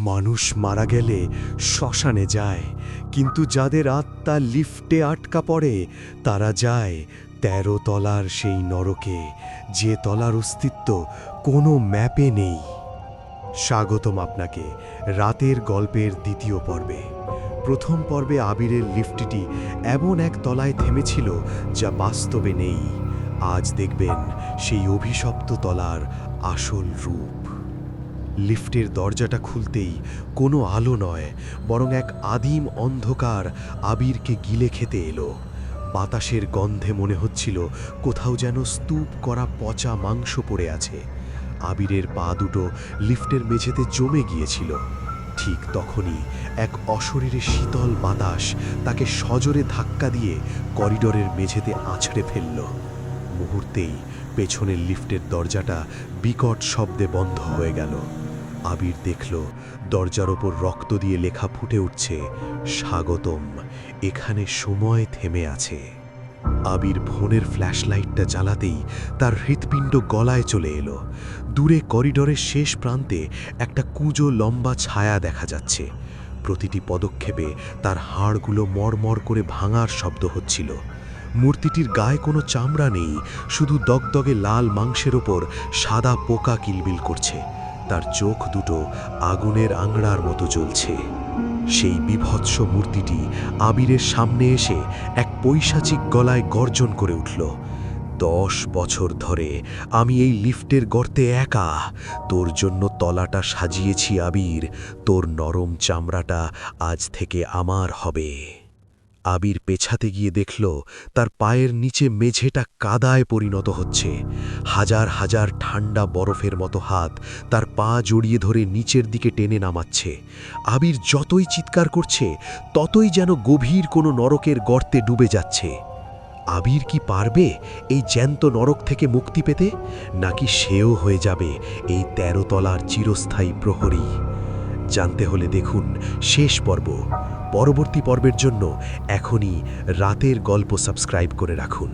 মানুষ মারা গেলে শ্মশানে যায়, কিন্তু যাদের আত্মা লিফটে আটকা পড়ে তারা যায় ১৩ তলার সেই নরকে, যে তলার অস্তিত্ব কোনো ম্যাপে নেই। স্বাগতম আপনাকে রাতের গল্পের দ্বিতীয় পর্বে। প্রথম পর্বে আবিরের লিফটটি এমন এক তলায় থেমেছিল যা বাস্তবে নেই। আজ দেখবেন সেই অভিশপ্ত তলার আসল রূপ। লিফটের দরজাটা খুলতেই কোনো আলো নয়, বরং এক আদিম অন্ধকার আবিরকে গিলে খেতে এলো। বাতাসের গন্ধে মনে হচ্ছিল কোথাও যেন স্তূপ করা পচা মাংস পড়ে আছে। আবিরের পা দুটো লিফটের মেঝেতে জমে গিয়েছিল। ঠিক তখনই এক অশরীরে শীতল বাতাস তাকে সজোরে ধাক্কা দিয়ে করিডোরের মেঝেতে আছড়ে ফেলল। মুহূর্তেই পেছনের লিফটের দরজাটা বিকট শব্দে বন্ধ হয়ে গেল। আবির দেখল দরজার ওপর রক্ত দিয়ে লেখা ফুটে উঠছে, স্বাগতম, এখানে সময় থেমে আছে। আবির ফোনের ফ্ল্যাশলাইটটা জ্বালাতেই তার হৃৎপিণ্ড গলায় চলে এলো। দূরে করিডোরের শেষ প্রান্তে একটা কুঁজো লম্বা ছায়া দেখা যাচ্ছে। প্রতিটি পদক্ষেপে তার হাড়গুলো মরমর করে ভাঙার শব্দ হচ্ছিল। মূর্তিটির গায়ে কোনো চামড়া নেই, শুধু দগদগে লাল মাংসের ওপর সাদা পোকা কিলবিল করছে। তার চোখ দুটো আগুনের আংড়ার মতো জ্বলছে। সেই বিভৎস মূর্তিটি আবিরের সামনে এসে এক পৈশাচিক গলায় গর্জন করে উঠল, ১০ বছর ধরে আমি এই লিফটের গর্তে একা। তোর জন্য তলাটা সাজিয়েছি আবির, তোর নরম চামড়াটা আজ থেকে আমার হবে। আবির পেছাতে গিয়ে দেখল তার পায়ের নিচে মেঝেটা কাদায় পরিণত হচ্ছে। হাজার হাজার ঠান্ডা বরফের মতো হাত তার পা জড়িয়ে ধরে নিচের দিকে টেনে নামাচ্ছে। আবির যতই চিৎকার করছে ততই যেন গভীর কোনো নরকের গর্তে ডুবে যাচ্ছে। আবির কি পারবে এই জ্যান্ত নরক থেকে মুক্তি পেতে, নাকি সেও হয়ে যাবে এই ১৩ তলার চিরস্থায়ী প্রহরী? জানতে হলে দেখুন শেষ পর্ব। পরবর্তী পর্বের জন্য এখনই রাতের গল্প সাবস্ক্রাইব করে রাখুন।